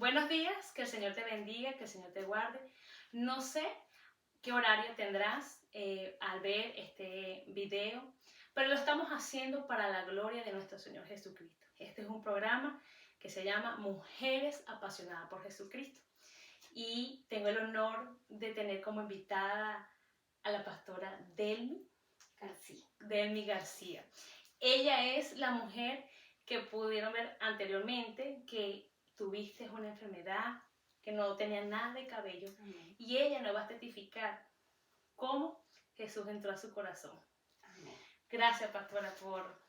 Buenos días, que el Señor te bendiga, que el Señor te guarde. No sé qué horario tendrás al ver este video, pero lo estamos haciendo para la gloria de nuestro Señor Jesucristo. Este es un programa que se llama Mujeres Apasionadas por Jesucristo. Y tengo el honor de tener como invitada a la pastora Delmy García. Ella es la mujer que pudieron ver anteriormente que tuviste una enfermedad, que no tenía nada de cabello. Amén. Y ella nos va a testificar cómo Jesús entró a su corazón. Amén. Gracias, pastora, por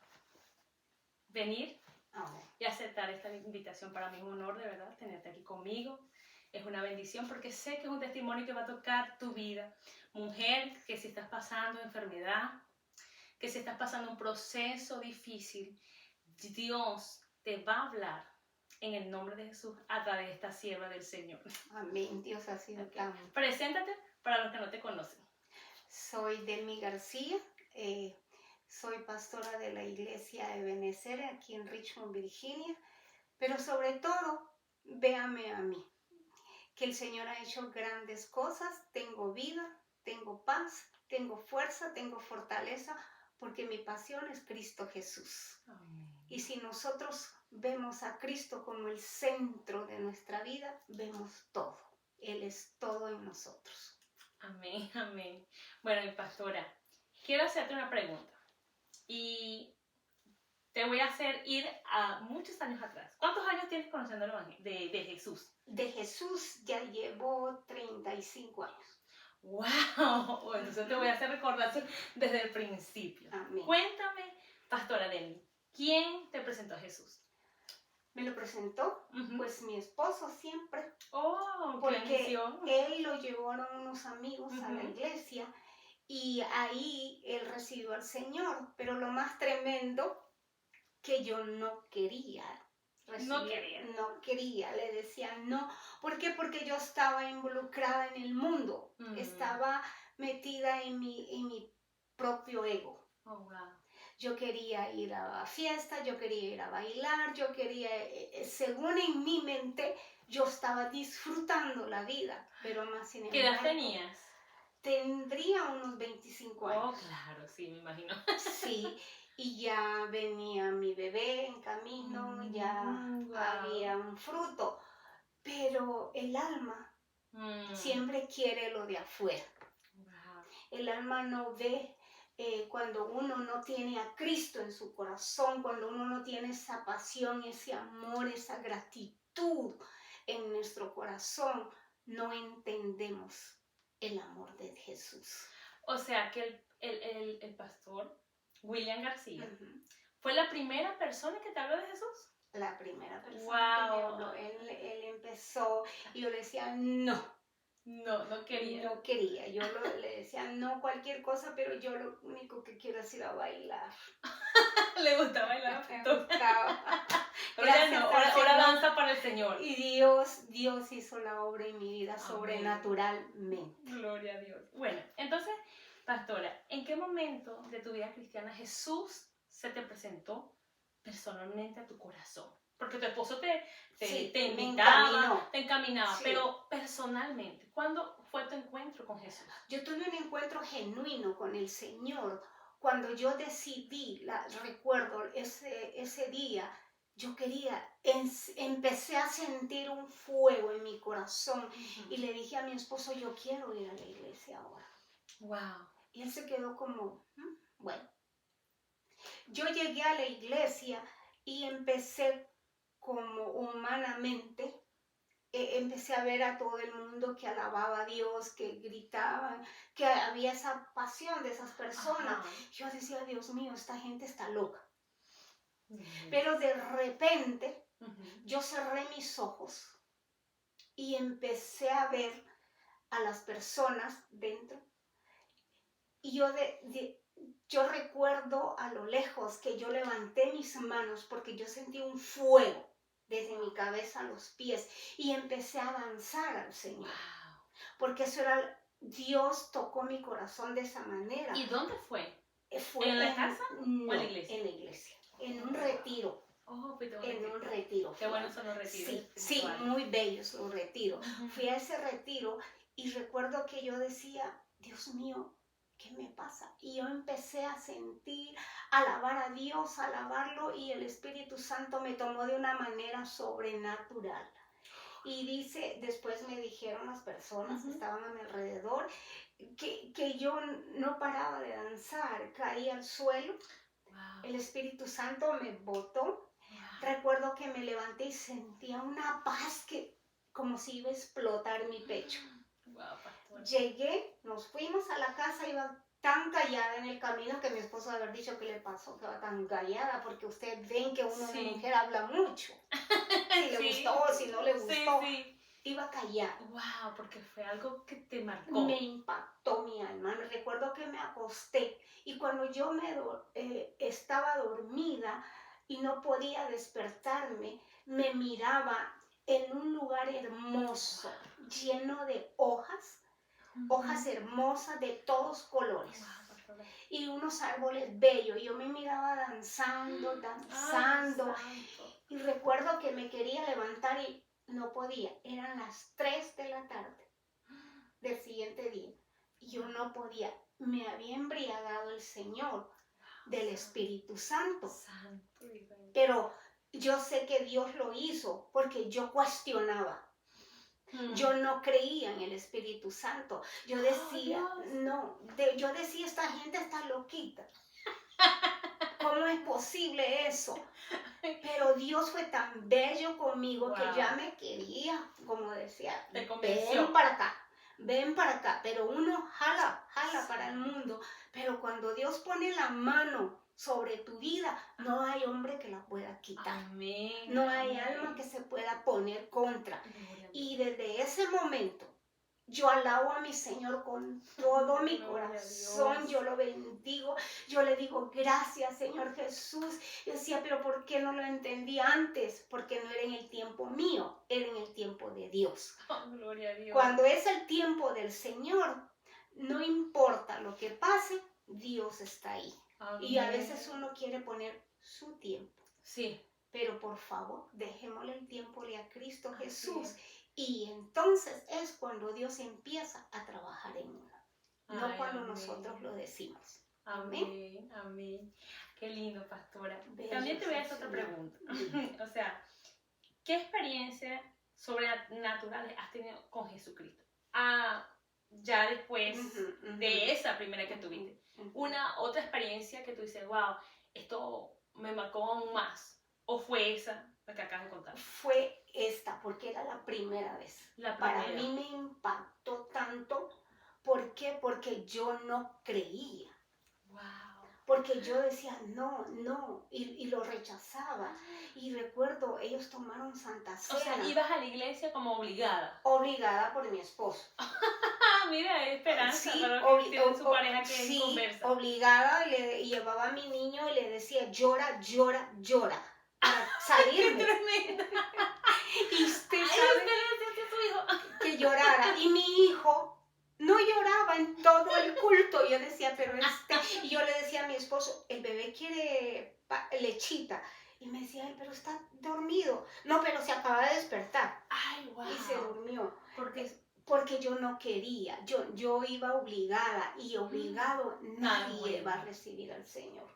venir Amén. y aceptar esta invitación. Para mí es un honor, de verdad, tenerte aquí conmigo. Es una bendición porque sé que es un testimonio que va a tocar tu vida. Mujer, que si estás pasando enfermedad, que si estás pasando un proceso difícil, Dios te va a hablar en el nombre de Jesús a través de esta sierva del Señor. Amén. Dios ha sido tan. Preséntate para los que no te conocen. Soy Delmy García. Soy pastora de la iglesia de Ebenezer aquí en Richmond, Virginia. Pero sobre todo, véame a mí. Que el Señor ha hecho grandes cosas. Tengo vida, tengo paz, tengo fuerza, tengo fortaleza, porque mi pasión es Cristo Jesús. Amén. Y si nosotros vemos a Cristo como el centro de nuestra vida, vemos todo. Él es todo en nosotros. Amén, amén. Bueno, mi pastora, quiero hacerte una pregunta. Y te voy a hacer ir a muchos años atrás. ¿Cuántos años tienes conociendo el Evangelio de Jesús? De Jesús ya llevo 35 años. ¡Wow! Entonces te voy a hacer recordar desde el principio. Amén. Cuéntame, pastora Delmy, ¿quién te presentó a Jesús? Me lo presentó, pues mi esposo siempre. ¡Oh, qué porque bendición! Él lo llevaron unos amigos a la iglesia y ahí él recibió al Señor. Pero lo más tremendo, que yo no quería recibir, no quería, le decía no. ¿Por qué? Porque yo estaba involucrada en el mundo, estaba metida en mi propio ego. Oh, wow. Yo quería ir a la fiesta, yo quería ir a bailar, yo quería, según en mi mente, yo estaba disfrutando la vida, pero más sin embargo. ¿Qué edad tenías? Tendría unos 25 años. Oh, claro, sí, me imagino. Sí, y ya venía mi bebé en camino, ya wow. había un fruto, pero el alma siempre quiere lo de afuera. Wow. El alma no ve. Cuando uno no tiene a Cristo en su corazón, cuando uno no tiene esa pasión, ese amor, esa gratitud en nuestro corazón, no entendemos el amor de Jesús. O sea que el pastor William García fue la primera persona que te habló de Jesús. La primera persona wow. que me habló. Él empezó y yo le decía no. No quería. No quería, yo le decía no cualquier cosa, pero yo lo único que quiero es ir a bailar. Le gustaba bailar. Me gustaba. Ahora danza para el Señor. Y Dios hizo la obra en mi vida. Amén. Sobrenaturalmente. Gloria a Dios. Bueno, entonces, pastora, ¿en qué momento de tu vida cristiana Jesús se te presentó personalmente a tu corazón? Porque tu esposo te invitaba, te encaminaba, sí. Pero personalmente, ¿cuándo fue tu encuentro con Jesús? Yo tuve un encuentro genuino con el Señor cuando yo decidí, recuerdo ese día, yo quería, empecé a sentir un fuego en mi corazón y le dije a mi esposo, yo quiero ir a la iglesia ahora. Wow. Y él se quedó como, bueno. Yo llegué a la iglesia y empecé como humanamente, empecé a ver a todo el mundo que alababa a Dios, que gritaban, que había esa pasión de esas personas. Yo decía, Dios mío, esta gente está loca. Pero de repente yo cerré mis ojos y empecé a ver a las personas dentro. Y yo recuerdo a lo lejos que yo levanté mis manos porque yo sentí un fuego desde mi cabeza a los pies y empecé a danzar al Señor. Wow. Porque eso era, Dios tocó mi corazón de esa manera. ¿Y dónde fue? ¿En la casa no, o en la iglesia? En la iglesia, en un retiro. Oh, fuiste a un en retiro. un retiro. Qué buenos son los retiros. Sí, sí, espirituales. muy bellos los retiros. Ujú. Fui a ese retiro y recuerdo que yo decía, Dios mío, ¿qué me pasa? Y yo empecé a sentir, alabar a Dios, alabarlo, y el Espíritu Santo me tomó de una manera sobrenatural. Y dice, después me dijeron las personas que Ujú. estaban a mi alrededor que yo no paraba de danzar, caía al suelo, Wow. el Espíritu Santo me botó. Wow. Recuerdo que me levanté y sentía una paz que como si iba a explotar mi pecho. Wow, pastora. Llegué, nos fuimos a la casa, iba tan callada en el camino que mi esposo debe haber dicho que le pasó, que va tan callada, porque ustedes ven que uno de Sí. mujer habla mucho. Si le Sí. gustó o si no le gustó, Sí. iba callada. Wow, porque fue algo que te marcó. Me impactó mi alma. Me recuerdo que me acosté y cuando yo estaba dormida y no podía despertarme, me miraba en un lugar hermoso, lleno de hojas hermosas de todos colores Wow, pastora. y unos árboles bellos. Yo me miraba danzando, Ay, danzando, santo. y recuerdo que me quería levantar y no podía. Eran las 3 de la tarde del siguiente día y yo no podía. Me había embriagado el Señor del Espíritu Santo, Santo y bendito. pero yo sé que Dios lo hizo porque yo cuestionaba. Yo no creía en el Espíritu Santo. Yo decía, Dios. no, yo decía, esta gente está loquita. ¿Cómo es posible eso? Pero Dios fue tan bello conmigo que Wow. ya me quería, como decía, Te convenció. ven para acá. Pero uno jala para el mundo. Pero cuando Dios pone la mano sobre tu vida, no hay hombre que la pueda quitar. Amén. No hay Amén. alma que se pueda poner contra. Gloria a Dios. Y desde ese momento, yo alabo a mi Señor con todo mi Gloria a corazón, Dios. yo lo bendigo, yo le digo gracias, Señor Jesús. Yo decía, pero ¿por qué no lo entendí antes? Porque no era en el tiempo mío, era en el tiempo de Dios. Oh, gloria a Dios. Cuando es el tiempo del Señor, no importa lo que pase, Dios está ahí. Amén. Y a veces uno quiere poner su tiempo. Sí. Pero por favor, dejémosle el tiempo a Cristo Así Jesús. es. Y entonces es cuando Dios empieza a trabajar en uno. No Ay, cuando amén. nosotros lo decimos. Amén, amén. Qué lindo, pastora. Bello También te voy a es el hacer otra Señor. pregunta. O sea, ¿qué experiencia sobrenaturales has tenido con Jesucristo? Ya después de esa primera que tuviste. Una otra experiencia que tú dices, wow, esto me marcó aún más. ¿O fue esa la que acabas de contar? Fue esta, porque era la primera vez. La Para primera. mí me impactó tanto. ¿Por qué? Porque yo no creía. Wow. Porque yo decía, no, y lo rechazaba. Y recuerdo, ellos tomaron Santa Cena. O sea, ibas a la iglesia como obligada. Obligada por mi esposo. Mira, hay esperanza Sí, para los que tienen su pareja que sí, conversa. obligada, y llevaba a mi niño y le decía, llora, llora, llora, para salirme. ¡Qué tremenda! Y usted Ay, sabe usted le decía a su hijo. que llorara. Y mi hijo no lloraba en todo el culto. Yo decía, y yo le decía a mi esposo, el bebé quiere lechita. Y me decía, ay, pero está dormido. No, pero se acaba de despertar. Ay, wow. Y se durmió. Porque yo no quería, yo iba obligada, y obligado nadie va a recibir al Señor.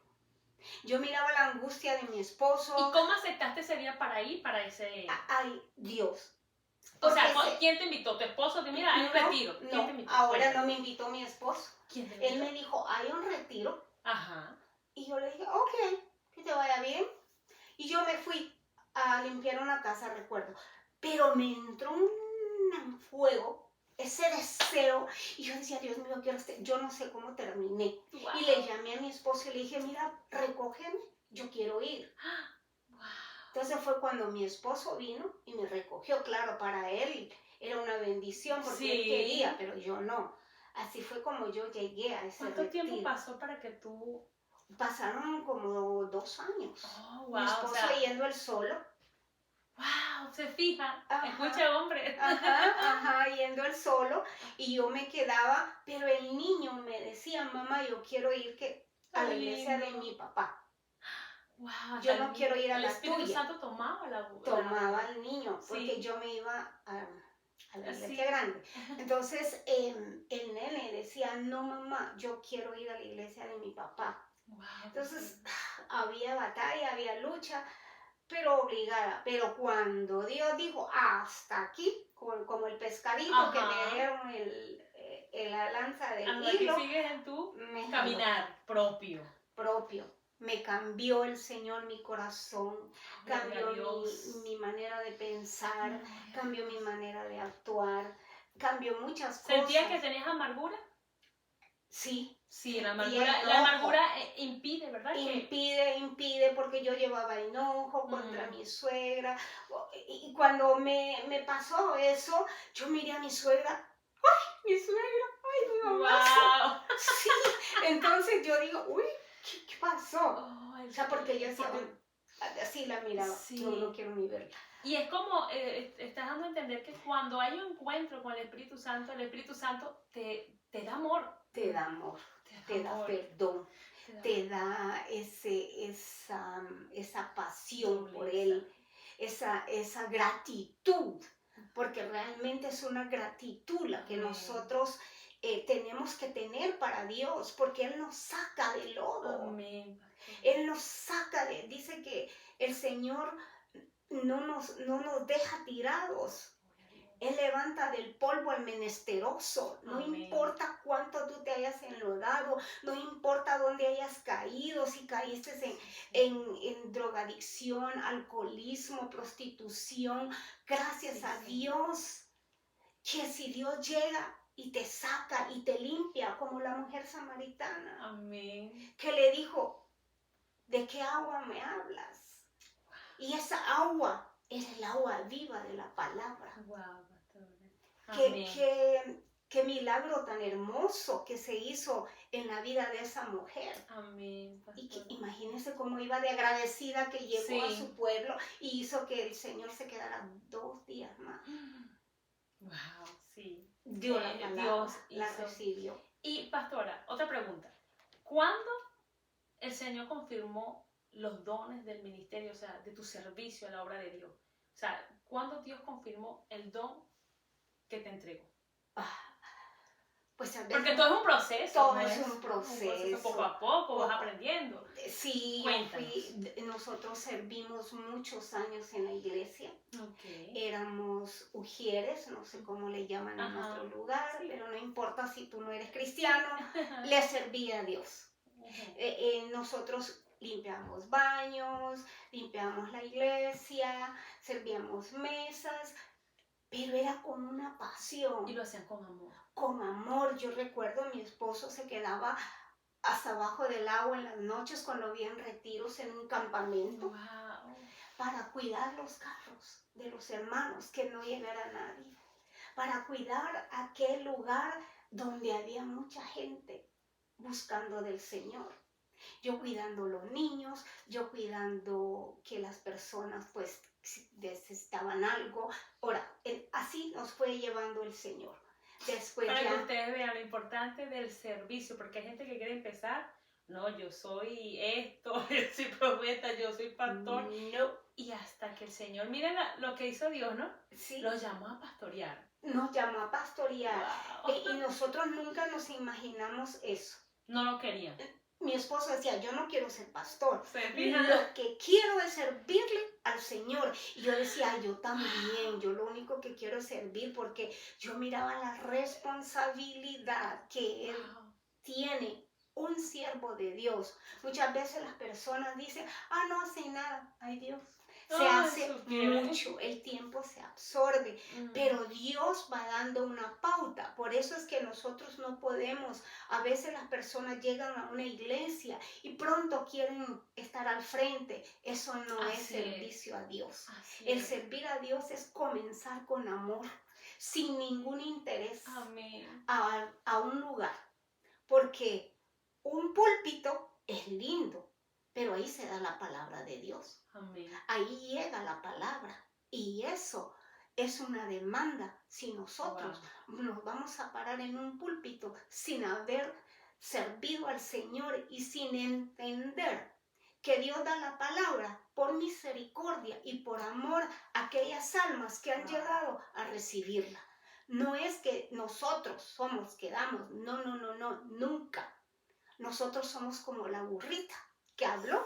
Yo miraba la angustia de mi esposo. ¿Y cómo aceptaste ese día para ir para ese? Ay, Dios. O sea, ¿quién te invitó? ¿Tu esposo? Mira, hay un retiro. ¿Quién te invitó? Ahora no me invitó mi esposo. ¿Quién te invitó? Él me dijo, hay un retiro. Ajá. Y yo le dije, ok, que te vaya bien. Y yo me fui a limpiar una casa, recuerdo. Pero me entró un fuego, ese deseo. Y yo decía, Dios mío, yo no sé cómo terminé. Wow. Y le llamé a mi esposo y le dije, mira, recógeme, yo quiero ir. Wow. Entonces fue cuando mi esposo vino y me recogió. Claro, para él era una bendición porque él quería, pero yo no. Así fue como yo llegué a ese retiro. ¿Cuánto tiempo pasó para que tú...? Pasaron como 2 años. Oh, wow. Mi esposo yendo él solo. Wow, se fija. Ajá. Escucha, hombre. Ajá, yendo él solo. Y yo me quedaba, pero el niño me decía, mamá, yo quiero ir a la iglesia de mi papá. Wow, Yo no quiero ir a el la Espíritu tuya. Santo tomaba Tomaba al niño, porque Sí. yo me iba a la iglesia Sí. grande. Entonces el nene decía, no mamá, yo quiero ir a la iglesia de mi papá. Wow, Entonces había batalla, había lucha, pero obligada. Pero cuando Dios dijo, hasta aquí, como el pescadito que me ajá. dieron la lanza del Hasta que hilo, sigues en tu me jaló caminar propio. propio. Me cambió el Señor mi corazón, Gloria a cambió Dios. mi manera de pensar, Gloria a cambió mi Dios. manera de actuar, cambió muchas ¿Sentías cosas. que tenías amargura? Sí, Sí, sentía la enojo. amargura impide, ¿verdad? Impide, porque yo llevaba enojo contra Mm. mi suegra. Y cuando me pasó eso, yo miré a mi suegra, ¡ay, mi suegra! ¡Ay, mi mamá! Wow. Sí, entonces yo digo, uy, ¿qué pasó? Oh, O sea, porque yo decía, porque- así la miraba, sí. no quiero ni verla. Y es como, estás dando a entender que cuando hay un encuentro con el Espíritu Santo te da amor. Te da amor, te da amor, perdón, te da esa pasión por Él, esa gratitud, porque realmente es una gratitud la que Amén. nosotros tenemos que tener para Dios, porque Él nos saca del lodo. Amén. Él nos saca dice que el Señor no nos deja tirados. Él levanta del polvo al menesteroso. No Amén. importa cuánto tú te hayas enlodado, no importa dónde hayas caído, si caíste en drogadicción, alcoholismo, prostitución. Gracias a Dios, que si Dios llega y te saca y te limpia, como la mujer samaritana, Amén. que le dijo, ¿de qué agua me hablas? Y esa agua era el agua viva de la palabra. Wow, pastora. Qué milagro tan hermoso que se hizo en la vida de esa mujer. Amén, Y pastora. imagínense cómo iba de agradecida que llegó a Sí. su pueblo y hizo que el Señor se quedara 2 días más. Wow, sí. Dio la palabra, Dios la hizo. recibió. Y pastora, otra pregunta. ¿Cuándo el Señor confirmó los dones del ministerio, o sea, de tu servicio a la obra de Dios? O sea, ¿cuándo Dios confirmó el don que te entregó? Pues porque todo es un proceso. Todo ¿no? es un proceso. Poco a poco vas aprendiendo. Sí, nosotros servimos muchos años en la iglesia. Okay. Éramos ujieres, no sé cómo le llaman en nuestro lugar, sí. pero no importa si tú no eres cristiano, le servía a Dios. Nosotros limpiamos baños, limpiamos la iglesia, servíamos mesas, pero era con una pasión. Y lo hacían con amor. Con amor. Yo recuerdo mi esposo se quedaba hasta abajo del agua en las noches cuando habían retiros en un campamento. Wow. Para cuidar los carros de los hermanos, que no llegara nadie. Para cuidar aquel lugar donde había mucha gente buscando del Señor. Yo cuidando los niños, yo cuidando que las personas pues necesitaban algo. Ahora, así nos fue llevando el Señor. Después para que ustedes vean lo importante del servicio, porque hay gente que quiere empezar, no, yo soy esto, yo soy profeta, yo soy pastor. No. Y hasta que el Señor, miren lo que hizo Dios, ¿no? Sí. Los llamó a pastorear. Nos llamó a pastorear. Wow. Y nosotros nunca nos imaginamos eso. No lo querían. Mi esposo decía, yo no quiero ser pastor, ¿Se lo que quiero es servirle al Señor. Y yo decía, yo también, yo lo único que quiero es servir, porque yo miraba la responsabilidad que Él tiene, un siervo de Dios. Muchas veces las personas dicen, no hace nada, ay Dios. Se hace mucho, el tiempo se absorbe, pero Dios va dando una pauta. Por eso es que nosotros no podemos, a veces las personas llegan a una iglesia y pronto quieren estar al frente. Eso no es servicio a Dios. El servir a Dios es comenzar con amor, sin ningún interés. Amén. A un lugar, porque un púlpito es lindo, pero ahí se da la palabra de Dios. Amén. Ahí llega la palabra. Y eso es una demanda. Si nosotros nos vamos a parar en un púlpito sin haber servido al Señor y sin entender que Dios da la palabra por misericordia y por amor a aquellas almas que han llegado a recibirla. No es que nosotros somos que damos, no, nunca. Nosotros somos como la burrita que habló,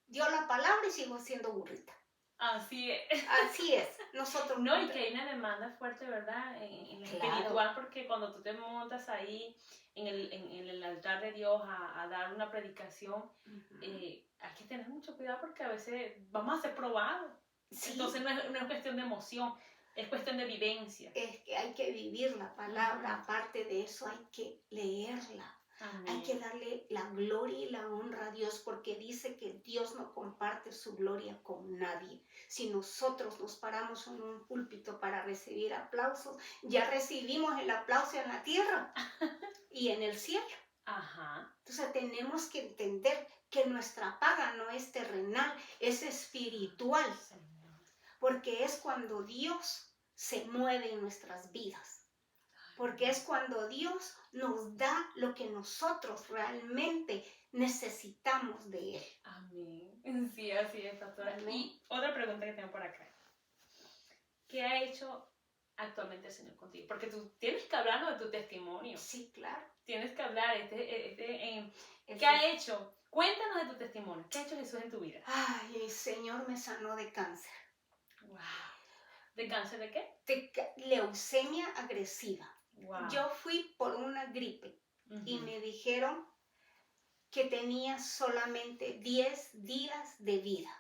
dio la palabra y sigo siendo burrita. Así es. Así es. Nosotros no, y que hay una demanda fuerte, ¿verdad? En lo espiritual, porque cuando tú te montas ahí en el altar de Dios a dar una predicación, hay que tener mucho cuidado porque a veces vamos a ser probados. Sí. Entonces no es cuestión de emoción, es cuestión de vivencia. Es que hay que vivir la palabra, aparte de eso hay que leerla. Amén. Hay que darle la gloria y la honra a Dios porque dice que Dios no comparte su gloria con nadie. Si nosotros nos paramos en un púlpito para recibir aplausos, ya recibimos el aplauso en la tierra y en el cielo. Ajá. Entonces tenemos que entender que nuestra paga no es terrenal, es espiritual. Porque es cuando Dios se mueve en nuestras vidas. Porque es cuando Dios nos da lo que nosotros realmente necesitamos de Él. Amén. Sí, así es, pastora. Amén. Y otra pregunta que tengo por acá. ¿Qué ha hecho actualmente el Señor contigo? Porque tú tienes que hablarnos de tu testimonio. Sí, claro. Tienes que hablar. ¿Qué ha hecho? Cuéntanos de tu testimonio. ¿Qué ha hecho Jesús en tu vida? Ay, el Señor me sanó de cáncer. Wow. ¿De cáncer de qué? De leucemia agresiva. Wow. Yo fui por una gripe y me dijeron que tenía solamente 10 días de vida.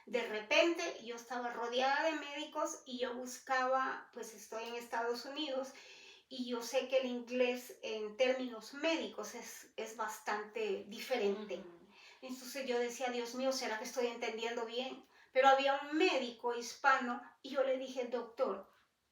De repente yo estaba rodeada de médicos y yo buscaba, pues estoy en Estados Unidos y yo sé que el inglés en términos médicos es bastante diferente. Entonces yo decía, Dios mío, ¿será que estoy entendiendo bien? Pero había un médico hispano y yo le dije, doctor,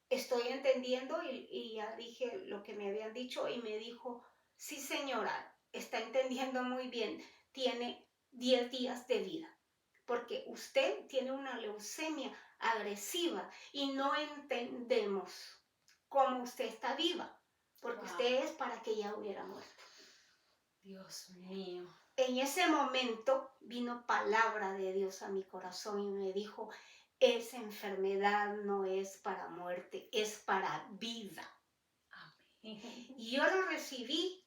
estoy entendiendo y ya dije lo que me habían dicho y me dijo, sí señora, está entendiendo muy bien, tiene 10 días de vida, porque usted tiene una leucemia agresiva y no entendemos cómo usted está viva, porque usted es para que ya hubiera muerto. Dios mío. En ese momento vino palabra de Dios a mi corazón y me dijo, esa enfermedad no es para muerte, es para vida. Amén. Y yo lo recibí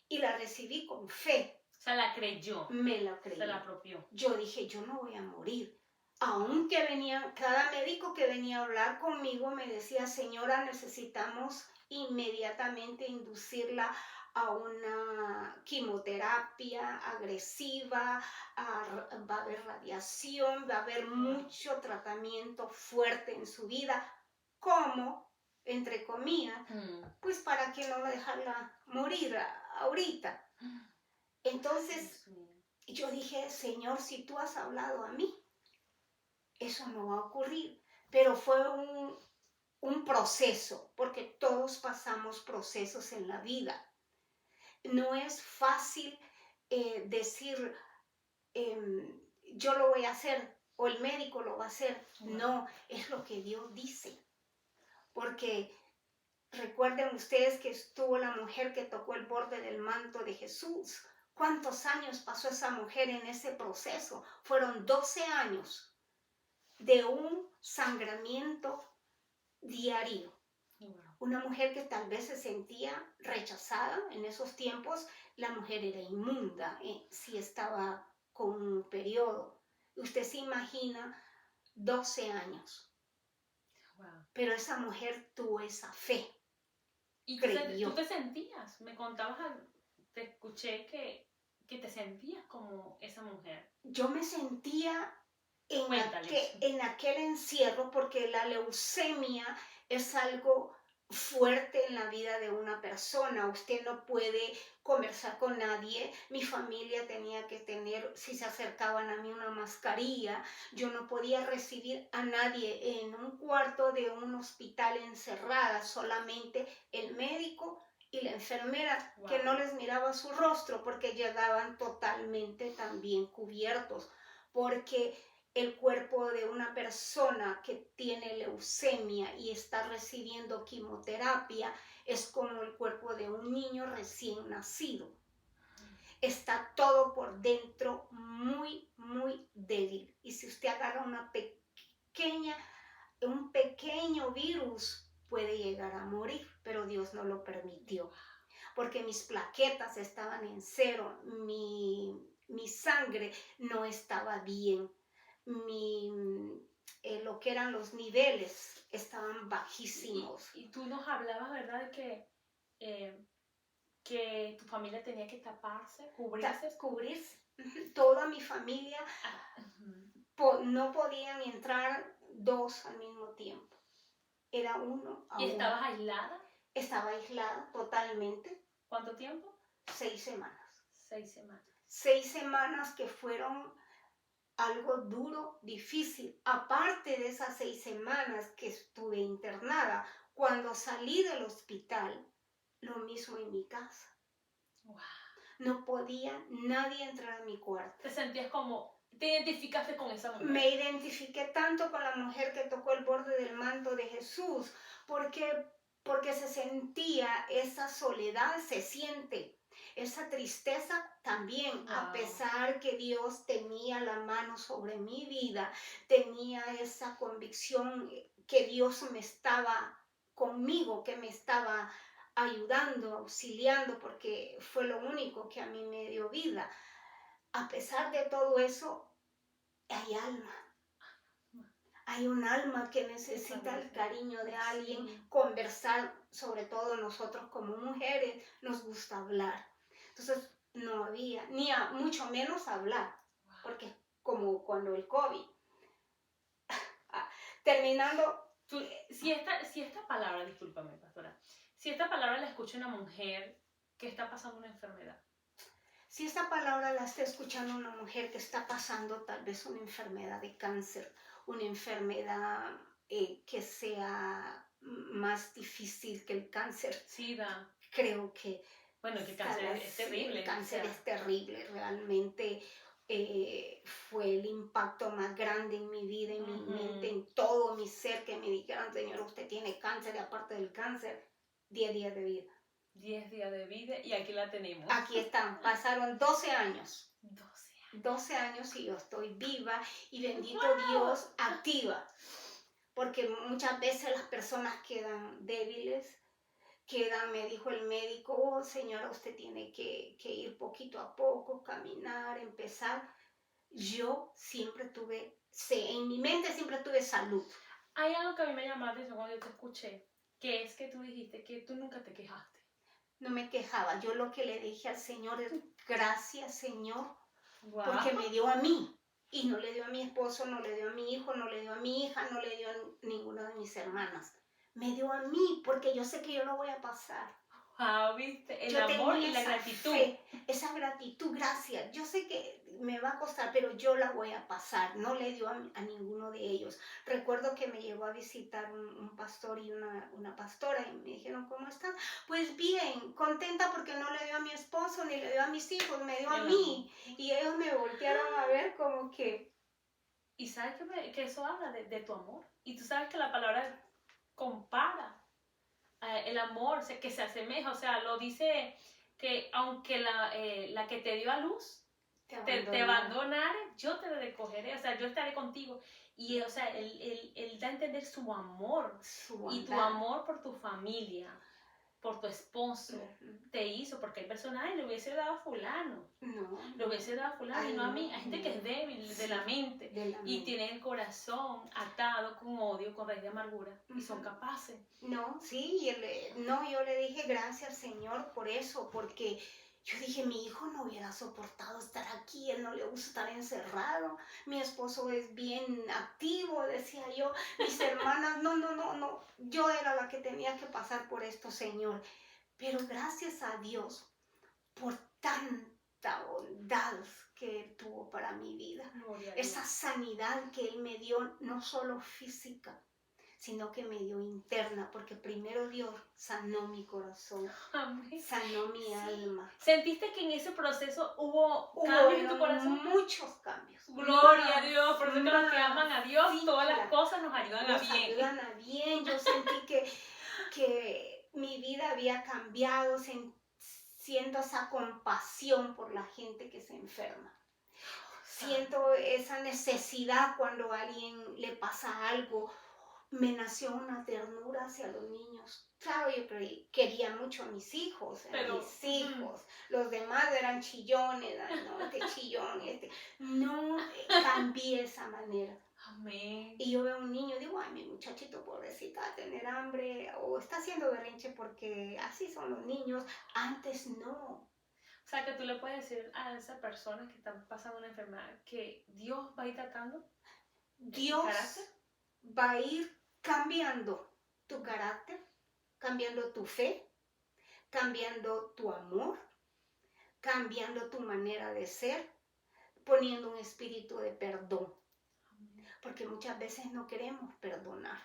y la recibí con fe. O sea, la creyó. Me la creí. Se la apropió. Yo dije, yo no voy a morir. Aunque venía, cada médico que venía a hablar conmigo me decía, señora, necesitamos inmediatamente inducirla a una quimioterapia agresiva, va a haber radiación, va a haber mucho tratamiento fuerte en su vida, como, entre comillas, pues para que no dejarla morir ahorita. Entonces, yo dije, Señor, si tú has hablado a mí, eso no va a ocurrir. Pero fue un proceso, porque todos pasamos procesos en la vida. No es fácil decir, yo lo voy a hacer o el médico lo va a hacer. No, es lo que Dios dice. Porque recuerden ustedes que estuvo la mujer que tocó el borde del manto de Jesús. ¿Cuántos años pasó esa mujer en ese proceso? Fueron 12 años de un sangramiento diario. Una mujer que tal vez se sentía rechazada en esos tiempos, la mujer era inmunda si estaba con un periodo. Usted se imagina 12 años. Pero esa mujer tuvo esa fe. ¿Y tú te sentías? Me contabas, te escuché que te sentías como esa mujer. Yo me sentía en aquel encierro porque la leucemia es algo fuerte en la vida de una persona. Usted no puede conversar con nadie. Mi familia tenía que tener, si se acercaban a mí, una mascarilla. Yo no podía recibir a nadie en un cuarto de un hospital encerrada, solamente el médico y la enfermera, que no les miraba su rostro porque llegaban totalmente también cubiertos, porque el cuerpo de una persona que tiene leucemia y está recibiendo quimioterapia es como el cuerpo de un niño recién nacido. está todo por dentro muy, muy débil. Y si usted agarra un pequeño virus, puede llegar a morir, pero Dios no lo permitió. Porque mis plaquetas estaban en cero, mi sangre no estaba bien, lo que eran los niveles estaban bajísimos. Y tú nos hablabas, ¿verdad?, de que tu familia tenía que taparse, cubrirse. Cubrirse. Toda mi familia no podían entrar dos al mismo tiempo. Era uno a ¿Y uno. estabas aislada? Estaba aislada totalmente. ¿Cuánto tiempo? 6 semanas. 6 semanas. 6 semanas que fueron algo duro, difícil. Aparte de esas 6 semanas que estuve internada, cuando salí del hospital, lo mismo en mi casa. Wow. No podía nadie entrar a mi cuarto. Te sentías como, te identificaste con esa mujer. Me identifiqué tanto con la mujer que tocó el borde del manto de Jesús, porque se sentía esa soledad, se siente. Esa tristeza también, Wow. A pesar que Dios tenía la mano sobre mi vida, tenía esa convicción que Dios me estaba conmigo, que me estaba ayudando, auxiliando, porque fue lo único que a mí me dio vida. A pesar de todo eso, hay alma. Hay un alma que necesita el cariño de alguien, sí. Conversar, sobre todo nosotros como mujeres, nos gusta hablar. Entonces no había, mucho menos hablar, Wow. porque como cuando el COVID. Terminando. Si esta palabra, discúlpame, pastora, si esta palabra la escucha una mujer que está pasando una enfermedad. Si esta palabra la está escuchando una mujer que está pasando tal vez una enfermedad de cáncer, una enfermedad que sea más difícil que el cáncer. SIDA. Creo que... Bueno, que el cáncer es terrible. El cáncer es terrible, realmente fue el impacto más grande en mi vida, en mi mente, en todo mi ser, que me dijeron, Señor, usted tiene cáncer, y aparte del cáncer, 10 días de vida. 10 días de vida y aquí la tenemos. Aquí están, pasaron 12 años. 12 años y yo estoy viva y bendito ¡Wow! Dios, activa. Porque muchas veces las personas quedan débiles, me dijo el médico, oh señora, usted tiene que ir poquito a poco, caminar, empezar. Yo siempre en mi mente siempre tuve salud. Hay algo que a mí me llamó la atención cuando yo te escuché, que es que tú dijiste que tú nunca te quejaste. No me quejaba, yo lo que le dije al Señor es, gracias Señor, Wow. porque me dio a mí. Y no le dio a mi esposo, no le dio a mi hijo, no le dio a mi hija, no le dio a ninguna de mis hermanas. Me dio a mí porque yo sé que yo lo voy a pasar. Wow, viste, el amor y la gratitud. Fe, esa gratitud, gracias. Yo sé que me va a costar, pero yo la voy a pasar. No le dio a ninguno de ellos. Recuerdo que me llegó a visitar un pastor y una pastora y me dijeron, ¿cómo estás? Pues bien, contenta porque no le dio a mi esposo ni le dio a mis hijos, me dio a mí. Y ellos me voltearon a ver como que... Y sabes que eso habla de tu amor. Y tú sabes que la palabra compara el amor, que se asemeja, o sea, lo dice que aunque la que te dio a luz te abandonare, yo te recogeré, o sea, yo estaré contigo. Y, o sea, él da a entender su amor y tu amor por tu familia, por tu esposo, te hizo, porque hay personas, le hubiese dado a fulano, le hubiese dado a fulano y no a mí. Hay gente que es débil de la mente y tiene el corazón atado con odio, con raíz de amargura y son capaces. No, sí, yo le dije gracias Señor por eso, porque yo dije, mi hijo no hubiera soportado estar aquí, él no le gusta estar encerrado, mi esposo es bien activo, decía yo, mis hermanas, no, yo era la que tenía que pasar por esto, Señor. Pero gracias a Dios por tanta bondad que Él tuvo para mi vida, esa sanidad que Él me dio, no solo física, sino que me dio interna, porque primero Dios sanó mi corazón, Amén. Sanó mi alma. ¿Sentiste que en ese proceso hubo cambios en tu corazón? Muchos cambios. Gloria a Dios, por eso que los que aman a Dios, sí, todas las cosas nos ayudan a bien. Nos ayudan a bien. Yo sentí que mi vida había cambiado, siento esa compasión por la gente que se enferma. Siento esa necesidad cuando a alguien le pasa algo. Me nació una ternura hacia los niños. Claro, yo quería mucho a mis hijos, Los demás eran chillones, ay, no, este chillón, este. No cambié esa manera. Amén. Y yo veo a un niño y digo, ay, mi muchachito pobrecita va a tener hambre o está haciendo berrinche porque así son los niños. Antes no. O sea, que tú le puedes decir a esa persona que está pasando una enfermedad que Dios va a ir tratando Dios carácter. va a ir cambiando tu carácter, cambiando tu fe, cambiando tu amor, cambiando tu manera de ser, poniendo un espíritu de perdón. Porque muchas veces no queremos perdonar.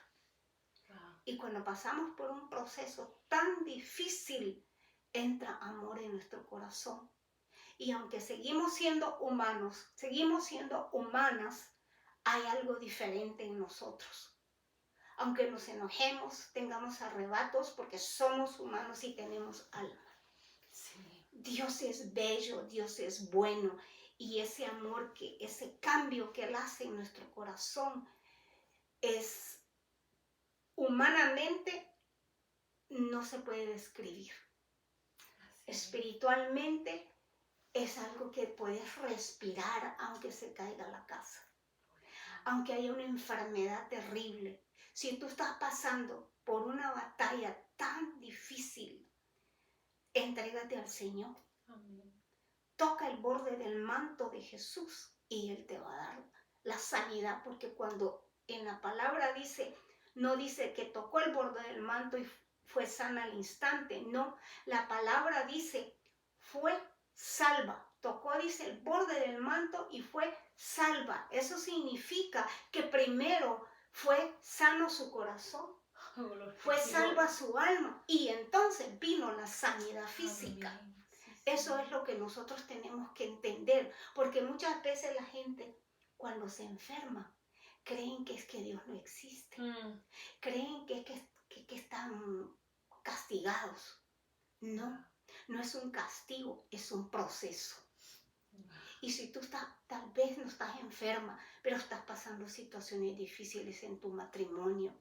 Wow. Y cuando pasamos por un proceso tan difícil, entra amor en nuestro corazón. Y aunque seguimos siendo humanos, seguimos siendo humanas, hay algo diferente en nosotros. Aunque nos enojemos, tengamos arrebatos, porque somos humanos y tenemos alma. Sí. Dios es bello, Dios es bueno. Y ese amor, ese cambio que Él hace en nuestro corazón es humanamente no se puede describir. Espiritualmente es algo que puedes respirar aunque se caiga la casa. Aunque haya una enfermedad terrible. Si tú estás pasando por una batalla tan difícil, entrégate al Señor. Amén. Toca el borde del manto de Jesús y Él te va a dar la sanidad, porque cuando en la palabra dice, no dice que tocó el borde del manto y fue sana al instante, no, la palabra dice, fue salva, tocó, dice, el borde del manto y fue salva. Eso significa que primero fue sano su corazón, fue salva su alma y entonces vino la sanidad física. Amén. Eso es lo que nosotros tenemos que entender, porque muchas veces la gente cuando se enferma creen que es que Dios no existe, creen que están castigados. No, no es un castigo, es un proceso. Y si tú tal vez no estás enferma, pero estás pasando situaciones difíciles en tu matrimonio,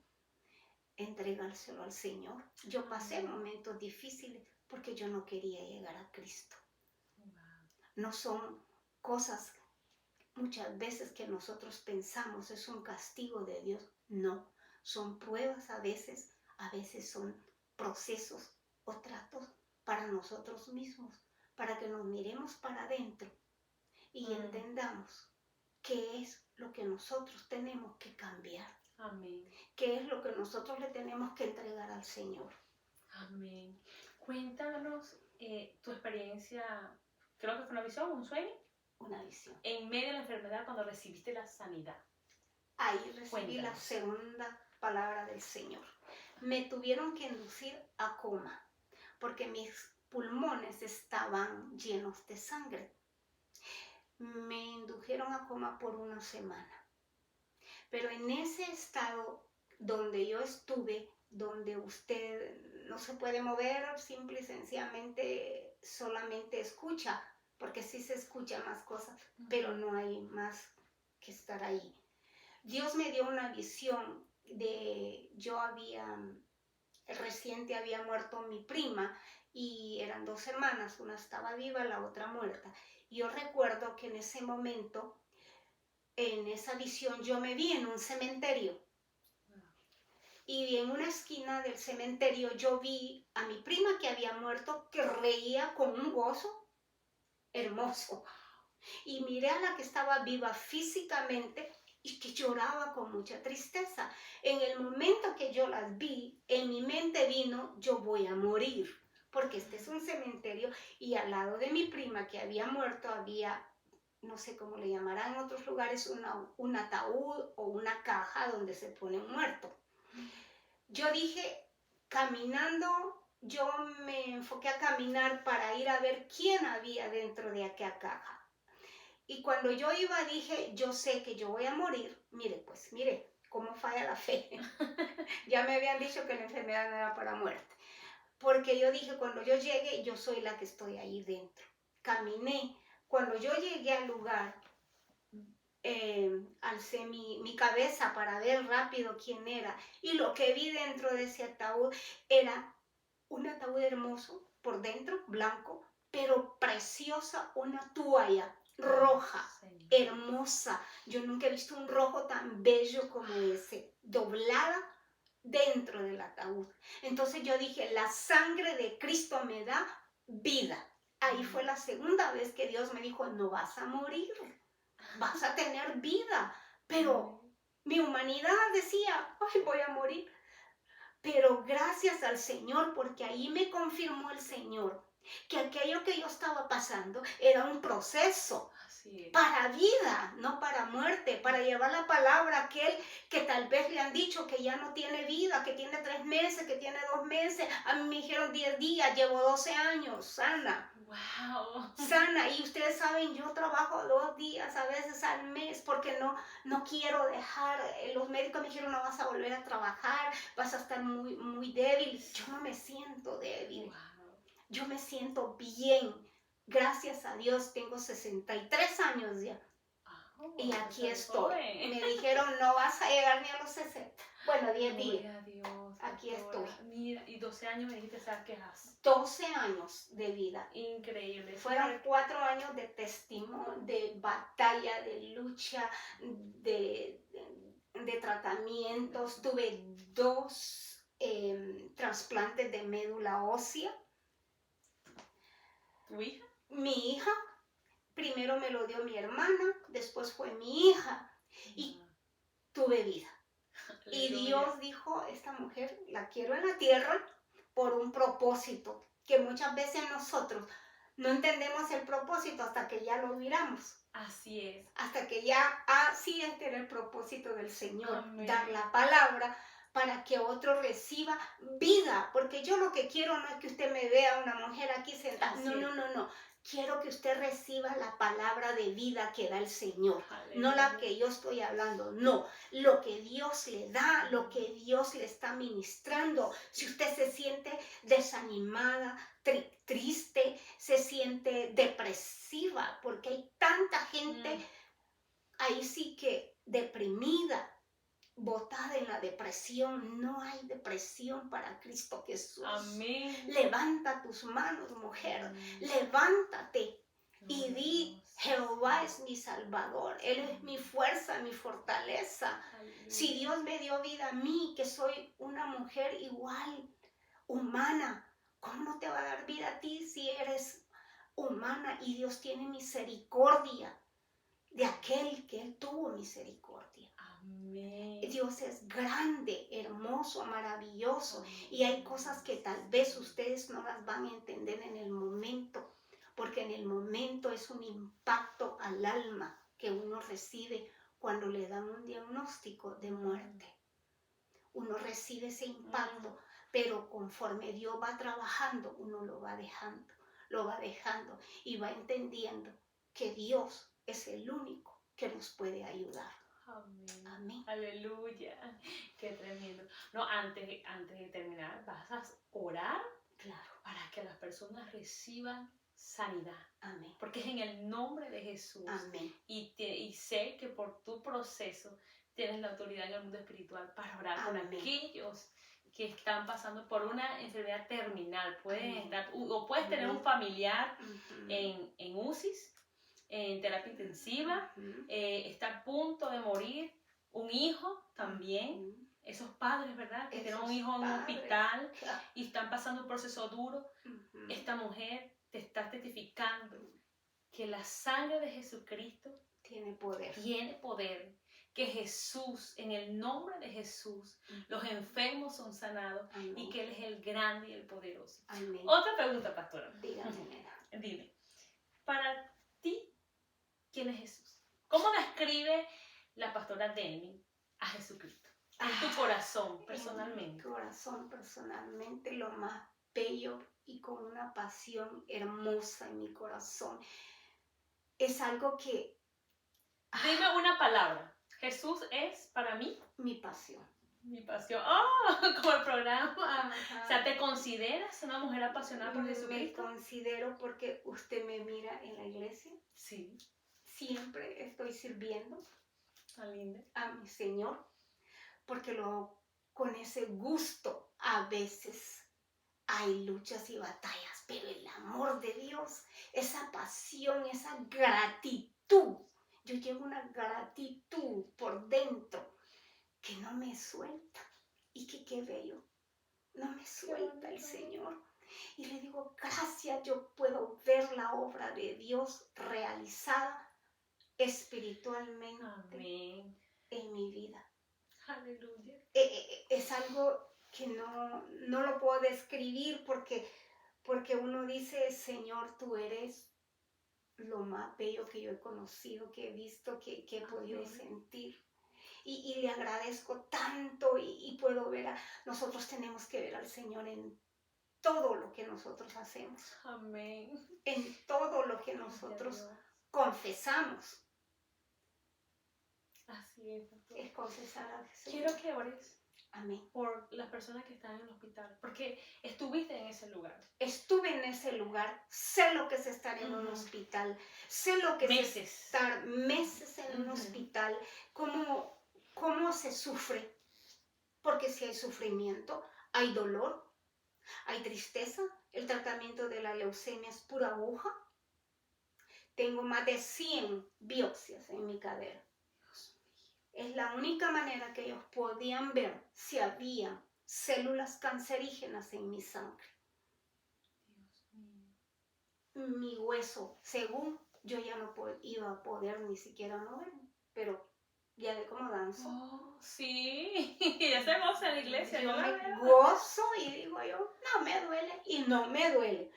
entregárselo al Señor. Yo pasé momentos difíciles porque yo no quería llegar a Cristo. No son cosas muchas veces que nosotros pensamos es un castigo de Dios. No, son pruebas a veces son procesos o tratos para nosotros mismos, para que nos miremos para adentro y entendamos qué es lo que nosotros tenemos que cambiar. Amén. ¿Qué es lo que nosotros le tenemos que entregar al Señor? Amén. Cuéntanos tu experiencia, creo que fue una visión, un sueño. Una visión. En medio de la enfermedad cuando recibiste la sanidad. Ahí recibí la segunda palabra del Señor. Me tuvieron que inducir a coma porque mis pulmones estaban llenos de sangre. Me indujeron a coma por una semana. Pero en ese estado donde yo estuve, donde usted no se puede mover, simple y sencillamente solamente escucha, porque sí se escuchan más cosas, pero no hay más que estar ahí. Dios me dio una visión reciente había muerto mi prima y eran dos hermanas, una estaba viva, la otra muerta. Y yo recuerdo que en ese momento, en esa visión, yo me vi en un cementerio. Y en una esquina del cementerio yo vi a mi prima que había muerto, que reía con un gozo hermoso. Y miré a la que estaba viva físicamente y que lloraba con mucha tristeza. En el momento que yo las vi, en mi mente vino, yo voy a morir, porque este es un cementerio y al lado de mi prima que había muerto había, no sé cómo le llamarán en otros lugares, un ataúd o una caja donde se pone un muerto. Yo dije, caminando, yo me enfoqué a caminar para ir a ver quién había dentro de aquella caja. Y cuando yo iba dije, yo sé que yo voy a morir. Mire cómo falla la fe. Ya me habían dicho que la enfermedad no era para muerte. porque yo dije, cuando yo llegue, yo soy la que estoy ahí dentro. Caminé. Cuando yo llegué al lugar, alcé mi cabeza para ver rápido quién era. Y lo que vi dentro de ese ataúd era un ataúd hermoso, por dentro, blanco, pero preciosa, una toalla roja, Señor. hermosa. Yo nunca he visto un rojo tan bello como ese, doblada dentro del ataúd. Entonces yo dije, la sangre de Cristo me da vida. Ahí fue la segunda vez que Dios me dijo, no vas a morir, vas a tener vida. Pero mi humanidad decía, ay, voy a morir. Pero gracias al Señor, porque ahí me confirmó el Señor que aquello que yo estaba pasando era un proceso Así es. para vida, no para muerte, para llevar la palabra a aquel que tal vez le han dicho que ya no tiene vida, que tiene 3 meses, que tiene 2 meses. A mí me dijeron 10 días, llevo 12 años, sana. Wow. Sana, y ustedes saben, yo trabajo 2 días a veces al mes porque no quiero dejar, los médicos me dijeron no vas a volver a trabajar, vas a estar muy, muy débil. Yo no me siento débil, Wow. yo me siento bien, gracias a Dios, tengo 63 años ya. Oh, Y aquí estás estoy. joven. Me dijeron no vas a llegar ni a los 60. Bueno, 10 días. Gloria a Dios, Aquí pastora. estoy. Mira, y 12 años me dijiste, ¿sabes qué has? 12 años de vida. Increíble. Fueron 4 años de testimonio, de batalla, de lucha, de tratamientos. Tuve 2 trasplantes de médula ósea. ¿Tu hija? Mi hija, primero me lo dio mi hermana, después fue mi hija y tuve vida. Y Aleluya. Dios dijo, esta mujer la quiero en la tierra por un propósito, que muchas veces nosotros no entendemos el propósito hasta que ya lo miramos. Así es. Hasta que ya, sí, este era el propósito del Señor, Amén. dar la palabra para que otro reciba vida, porque yo lo que quiero no es que usted me vea una mujer aquí sentada, Así no, quiero que usted reciba la palabra de vida que da el Señor, Aleluya. no la que yo estoy hablando, no, lo que Dios le da, lo que Dios le está ministrando. Si usted se siente desanimada, triste, se siente depresiva, porque hay tanta gente ahí sí que deprimida, botada en la depresión. No hay depresión para Cristo Jesús. Amén. Levanta tus manos, mujer, Amén. levántate y Gloria a di, Dios. Jehová es mi Salvador, Él es mi fuerza, mi fortaleza. Aleluya. Si Dios me dio vida a mí, que soy una mujer igual, humana, ¿cómo no te va a dar vida a ti si eres humana? Y Dios tiene misericordia de aquel que Él tuvo misericordia. Amén. Dios es grande, hermoso, maravilloso. Amén. Y hay cosas que tal vez ustedes no las van a entender en el momento, porque en el momento es un impacto al alma que uno recibe cuando le dan un diagnóstico de muerte. Uno recibe ese impacto, pero conforme Dios va trabajando, uno lo va dejando y va entendiendo que Dios es el único que nos puede ayudar. Amén. Amén. Aleluya. Qué tremendo. No, antes de terminar, vas a orar Claro. para que las personas reciban sanidad. Amén. Porque es en el nombre de Jesús. Amén. Y sé que por tu proceso tienes la autoridad en el mundo espiritual para orar por Amén. aquellos que están pasando por una enfermedad terminal. Pueden Amén. estar, o puedes tener Amén. un familiar Ujú. en UCIs, en terapia intensiva, Ujú. está a punto de morir, un hijo también. Ujú. Esos padres, ¿verdad? Que tienen un Esos hijo en un padres. hospital Claro. y están pasando un proceso duro. Ujú. Esta mujer te está testificando que la sangre de Jesucristo Tiene poder. tiene poder, que Jesús, en el nombre de Jesús, los enfermos son sanados Amén. y que Él es el grande y el poderoso. Amén. Otra pregunta, pastora. Dígame, nena. Dime, para ti, ¿quién es Jesús? ¿Cómo describe la pastora Delmy a Jesucristo? En tu corazón, personalmente. En mi corazón, personalmente, lo más bello y con una pasión hermosa en mi corazón. Es algo que... Dime una palabra. Jesús es para mí mi pasión. Mi pasión. ¡Oh! Como el programa. Ajá. O sea, ¿te consideras una mujer apasionada por Me Jesucristo? considero porque usted me mira en la iglesia, Sí, siempre estoy sirviendo tan linda. a mi Señor, porque lo hago con ese gusto. A veces hay luchas y batallas, pero el amor de Dios, esa pasión, esa gratitud, yo llevo una gratitud por dentro que no me suelta. Y que qué bello, no me suelta el Señor. Y le digo, gracias, yo puedo ver la obra de Dios realizada espiritualmente Amén. en mi vida. Aleluya. Es algo que no lo puedo describir porque uno dice, Señor, tú eres lo más bello que yo he conocido, que he visto, que he podido sentir. Y le agradezco tanto y puedo ver, nosotros tenemos que ver al Señor en todo lo que nosotros hacemos, Amén. en todo lo que nosotros confesamos. Así es, pastor. Es confesar al Señor. Quiero que ores Amén. por las personas que están en el hospital, porque estuviste en ese lugar. Estuve en ese lugar, sé lo que es estar en un hospital, sé lo que es estar meses en un hospital, cómo se sufre, porque si hay sufrimiento, hay dolor, hay tristeza. El tratamiento de la leucemia es pura aguja. Tengo más de 100 biopsias en mi cadera. Es la única manera que ellos podían ver si había células cancerígenas en mi sangre. Mi hueso, según yo ya no iba a poder ni siquiera moverme, pero ya ve cómo danzo. Oh, sí, ya se goza en la iglesia. Yo me gozo y digo yo, no me duele y no me duele.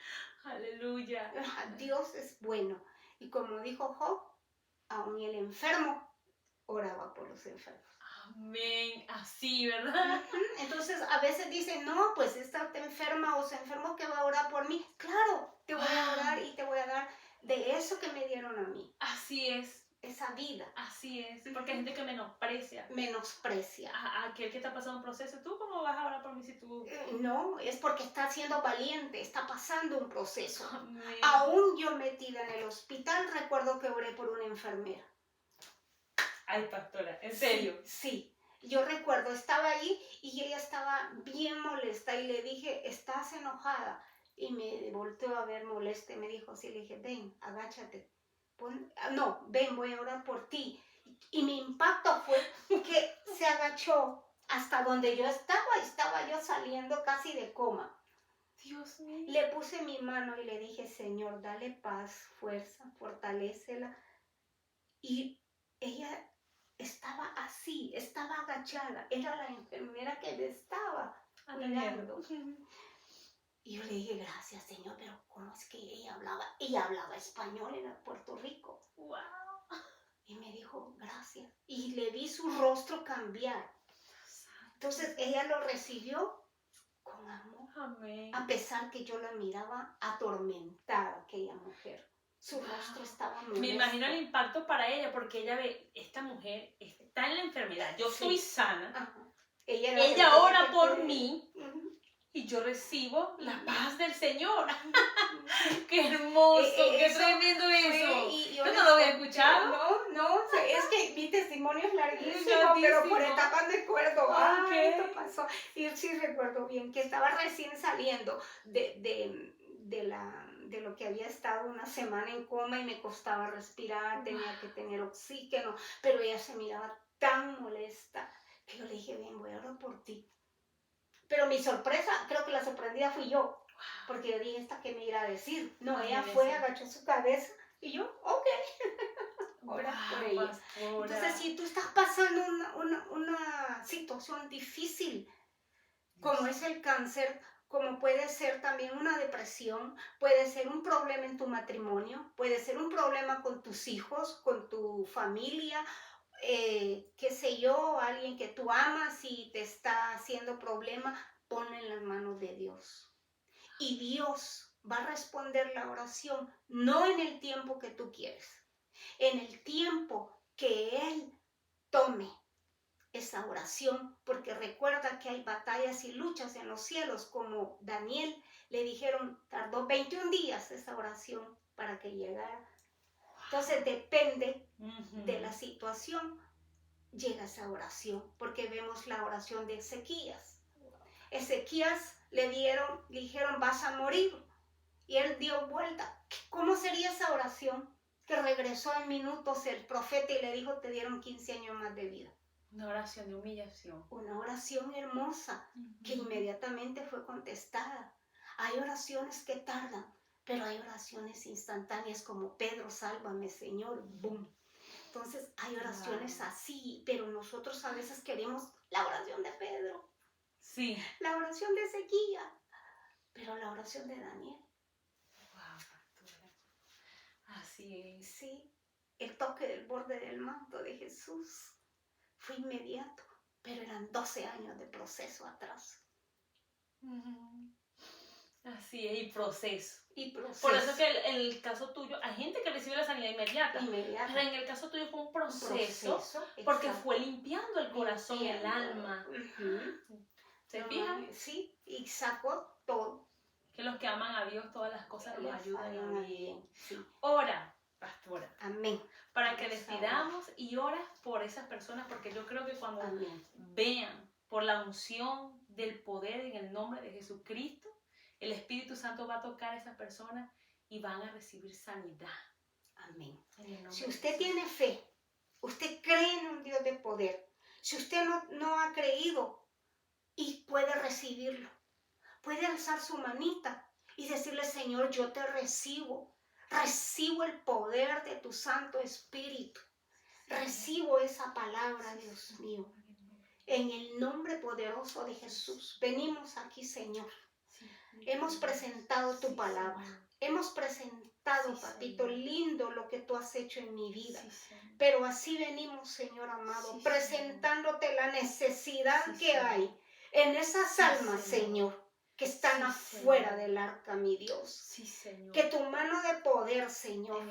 Aleluya. Dios es bueno. Y como dijo Job, aun el enfermo oraba por los enfermos. Amén, así, ¿verdad? Entonces a veces dicen, no, pues esta te enferma o se enfermó que va a orar por mí. Claro, te voy a orar y te voy a dar de eso que me dieron a mí. Así es. Esa vida. Así es, porque hay gente que menosprecia. Menosprecia. A aquel que está pasando un proceso. ¿Tú cómo vas a orar por mí si tú...? No, es porque está siendo valiente, está pasando un proceso. Amén. Aún yo metida en el hospital, recuerdo que oré por una enfermera. Ay, pastora, ¿en serio? Sí. Yo recuerdo, estaba allí y ella estaba bien molesta y le dije, ¿estás enojada? Y me volteó a ver molesta y me dijo, sí, le dije, ven, agáchate. No, ven, voy a orar por ti. Y mi impacto fue que se agachó hasta donde yo estaba yo saliendo casi de coma. Dios mío. Le puse mi mano y le dije, Señor, dale paz, fuerza, fortalécela. Y ella estaba así, estaba agachada, era la enfermera que me estaba cuidando. Y yo le dije, gracias, Señor, pero ¿cómo es que ella hablaba? Ella hablaba español en Puerto Rico. Wow. Y me dijo, gracias. Y le vi su rostro cambiar. Entonces ella lo recibió con amor. Amén. A pesar que yo la miraba atormentada, aquella mujer. Su rostro estaba molesto. Me imagino el impacto para ella, porque ella ve, esta mujer está en la enfermedad, yo soy sana, Ajá. ella ora por mí y yo recibo la paz del Señor. ¡Qué hermoso! ¡Qué tremendo eso! Yo no lo había escuchado. No, es que mi testimonio es larguísimo, pero por etapas me acuerdo. Esto pasó. Y sí recuerdo bien que estaba recién saliendo de lo que había estado una semana en coma y me costaba respirar, tenía que tener oxígeno, pero ella se miraba tan molesta que yo le dije, ven, voy a orar por ti. Pero mi sorpresa, creo que la sorprendida fui yo, porque yo dije, ¿esta qué me irá a decir? No, ella fue, agachó su cabeza y yo, ok, ora por ella. Entonces, si tú estás pasando una situación difícil, como es el cáncer, como puede ser también una depresión, puede ser un problema en tu matrimonio, puede ser un problema con tus hijos, con tu familia, qué sé yo, alguien que tú amas y te está haciendo problema, ponle en las manos de Dios. Y Dios va a responder la oración, no en el tiempo que tú quieres, en el tiempo que Él tome esa oración, porque recuerda que hay batallas y luchas en los cielos, como Daniel le dijeron, tardó 21 días esa oración para que llegara. Entonces depende de la situación, llega esa oración, porque vemos la oración de Ezequías. Ezequías le dijeron, vas a morir, y él dio vuelta. ¿Cómo sería esa oración? Que regresó en minutos el profeta y le dijo, te dieron 15 años más de vida. Una oración de humillación. Una oración hermosa que inmediatamente fue contestada. Hay oraciones que tardan, pero hay oraciones instantáneas como Pedro, sálvame, Señor, boom. Entonces hay oraciones así, pero nosotros a veces queremos la oración de Pedro, Sí. la oración de Ezequías, pero la oración de Daniel. Wow, pastora. Así es. Sí, el toque del borde del manto de Jesús fue inmediato, pero eran 12 años de proceso atrás. Así es, y proceso. Y proceso. Por eso que en el caso tuyo, hay gente que recibe la sanidad inmediata. Inmediato. Pero en el caso tuyo fue un proceso porque exacto. fue limpiando el corazón, el alma. ¿Se fijan? Sí, y sacó todo. Que los que aman a Dios, todas las cosas nos ayudan a bien. Sí. Ora, pastora. Amén. Para que despidamos y oras por esas personas, porque yo creo que cuando vean por la unción del poder en el nombre de Jesucristo, el Espíritu Santo va a tocar a esas personas y van a recibir sanidad. Amén. Si usted tiene fe, usted cree en un Dios de poder, si usted no ha creído y puede recibirlo, puede alzar su manita y decirle, Señor, yo te recibo el poder de tu Santo Espíritu, recibo esa palabra, Dios mío, en el nombre poderoso de Jesús. Venimos aquí, Señor. Hemos presentado tu palabra. Hemos presentado, papito lindo, lo que tú has hecho en mi vida. Pero así venimos, Señor amado, presentándote la necesidad que hay en esas almas, Señor, que están afuera del arca, mi Dios. Que tu mano de poder, Señor,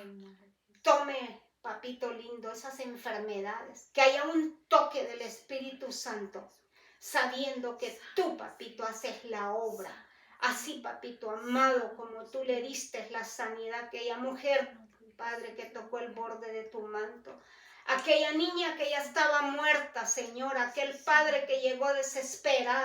tome, papito lindo, esas enfermedades. Que haya un toque del Espíritu Santo, sabiendo que tú, papito, haces la obra. Así, papito amado, como tú le diste la sanidad a aquella mujer, Padre, que tocó el borde de tu manto. Aquella niña que ya estaba muerta, Señor, aquel padre que llegó desesperado.